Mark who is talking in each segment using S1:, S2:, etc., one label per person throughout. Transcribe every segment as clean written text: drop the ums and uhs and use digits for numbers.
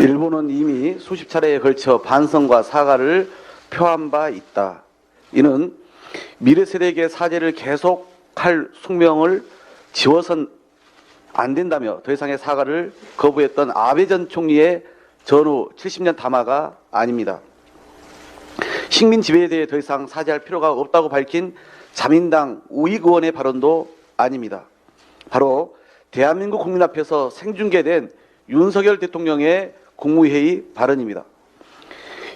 S1: 일본은 이미 수십 차례에 걸쳐 반성과 사과를 표한 바 있다. 이는 미래 세대에게 사죄를 계속할 숙명을 지워선 안 된다며 더 이상의 사과를 거부했던 아베 전 총리의 전후 70년 담화가 아닙니다. 식민 지배에 대해 더 이상 사죄할 필요가 없다고 밝힌 자민당 우익 의원의 발언도 아닙니다. 바로 대한민국 국민 앞에서 생중계된 윤석열 대통령의 국무회의 발언입니다.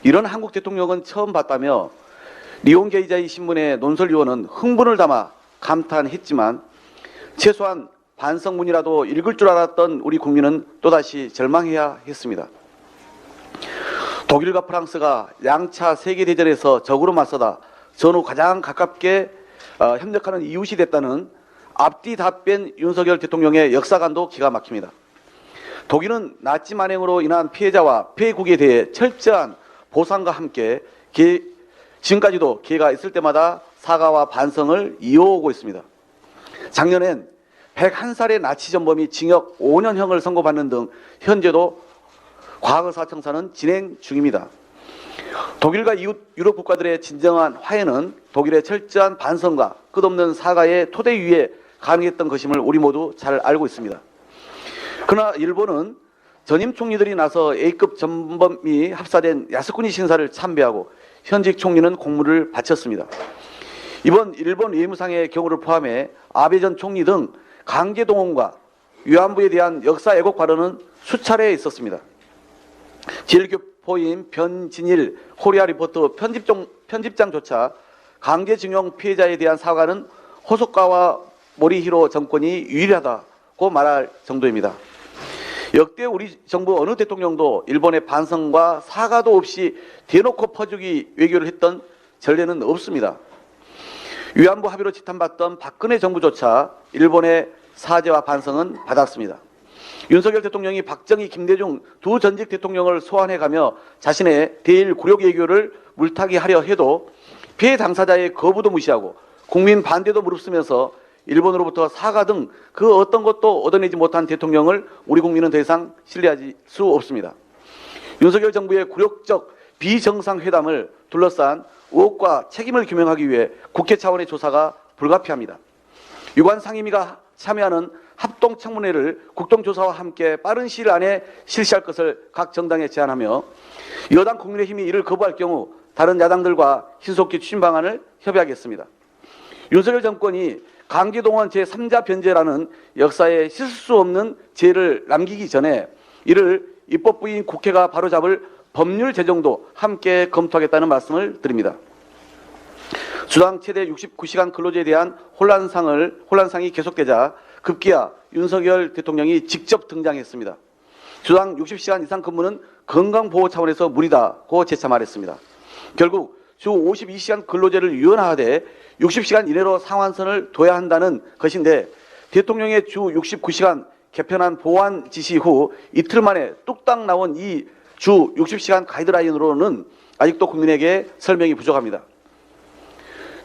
S1: 이런 한국 대통령은 처음 봤다며 리온게이자이 신문의 논설위원은 흥분을 담아 감탄했지만 최소한 반성문이라도 읽을 줄 알았던 우리 국민은 또다시 절망해야 했습니다. 독일과 프랑스가 양차 세계대전에서 적으로 맞서다 전후 가장 가깝게 협력하는 이웃이 됐다는 앞뒤 다 뺀 윤석열 대통령의 역사관도 기가 막힙니다. 독일은 나치 만행으로 인한 피해자와 피해국에 대해 철저한 보상과 함께 지금까지도 기회가 있을 때마다 사과와 반성을 이어오고 있습니다. 작년엔 101살의 나치 전범이 징역 5년형을 선고받는 등 현재도 과거사청사는 진행 중입니다. 독일과 이웃 유럽 국가들의 진정한 화해는 독일의 철저한 반성과 끝없는 사과의 토대 위에 가능했던 것임을 우리 모두 잘 알고 있습니다. 그러나 일본은 전임 총리들이 나서 A급 전범이 합사된 야스쿠니 신사를 참배하고 현직 총리는 공물을 바쳤습니다. 이번 일본 외무상의 경우를 포함해 아베 전 총리 등 강제동원과 위안부에 대한 역사 왜곡 발언은 수차례 있었습니다. 제일교포인 변진일 코리아 리포트 편집장조차 강제징용 피해자에 대한 사과는 호소카와 모리히로 정권이 유일하다고 말할 정도입니다. 역대 우리 정부 어느 대통령도 일본의 반성과 사과도 없이 대놓고 퍼주기 외교를 했던 전례는 없습니다. 위안부 합의로 지탄받던 박근혜 정부조차 일본의 사죄와 반성은 받았습니다. 윤석열 대통령이 박정희, 김대중 두 전직 대통령을 소환해가며 자신의 대일 굴욕 외교를 물타기 하려 해도 피해 당사자의 거부도 무시하고 국민 반대도 무릅쓰면서 일본으로부터 사과 등 그 어떤 것도 얻어내지 못한 대통령을 우리 국민은 더 이상 신뢰할 수 없습니다. 윤석열 정부의 굴욕적 비정상회담을 둘러싼 의혹과 책임을 규명하기 위해 국회 차원의 조사가 불가피합니다. 유관 상임위가 참여하는 합동청문회를 국정조사와 함께 빠른 시일 안에 실시할 것을 각 정당에 제안하며 여당 국민의힘이 이를 거부할 경우 다른 야당들과 신속히 추진 방안을 협의하겠습니다. 윤석열 정권이 강제동원 제3자 변제라는 역사에 씻을 수 없는 죄를 남기기 전에 이를 입법부인 국회가 바로잡을 법률 제정도 함께 검토하겠다는 말씀을 드립니다. 주당 최대 69시간 근로제에 대한 혼란상이 계속되자 급기야 윤석열 대통령이 직접 등장했습니다. 주당 60시간 이상 근무는 건강보호 차원에서 무리다고 재차 말했습니다. 결국 주 52시간 근로제를 유연화하되 60시간 이내로 상한선을 둬야 한다는 것인데 대통령의 주 69시간 개편안 보완 지시 후 이틀 만에 뚝딱 나온 이 주 60시간 가이드라인으로는 아직도 국민에게 설명이 부족합니다.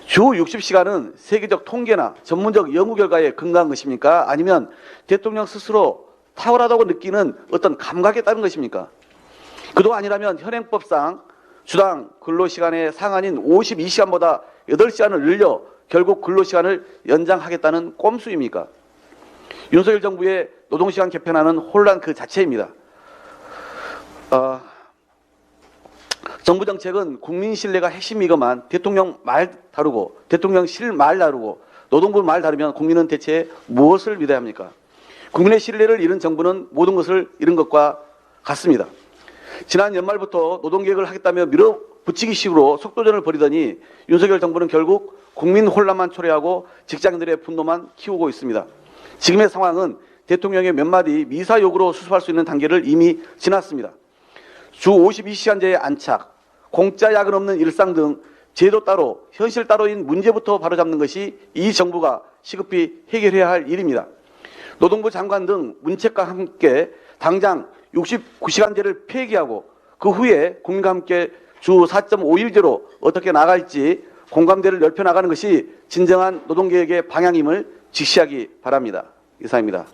S1: 주 60시간은 세계적 통계나 전문적 연구 결과에 근거한 것입니까? 아니면 대통령 스스로 탁월하다고 느끼는 어떤 감각에 따른 것입니까? 그도 아니라면 현행법상 주당 근로시간의 상한인 52시간보다 8시간을 늘려 결국 근로시간을 연장하겠다는 꼼수입니까? 윤석열 정부의 노동시간 개편안은 혼란 그 자체입니다. 정부 정책은 국민 신뢰가 핵심이거만 대통령 말 다르고 대통령실 말 다르고 노동부 말 다르면 국민은 대체 무엇을 믿어야 합니까? 국민의 신뢰를 잃은 정부는 모든 것을 잃은 것과 같습니다. 지난 연말부터 노동개혁을 하겠다며 밀어붙이기식으로 속도전을 벌이더니 윤석열 정부는 결국 국민 혼란만 초래하고 직장인들의 분노만 키우고 있습니다. 지금의 상황은 대통령의 몇 마디 미사 욕으로 수습할 수 있는 단계를 이미 지났습니다. 주 52시간제의 안착, 공짜 야근 없는 일상 등 제도 따로 현실 따로인 문제부터 바로잡는 것이 이 정부가 시급히 해결해야 할 일입니다. 노동부 장관 등 문책과 함께 당장 69시간제를 폐기하고 그 후에 국민과 함께 주 4.5일제로 어떻게 나갈지 공감대를 넓혀나가는 것이 진정한 노동개혁의 방향임을 직시하기 바랍니다. 이상입니다.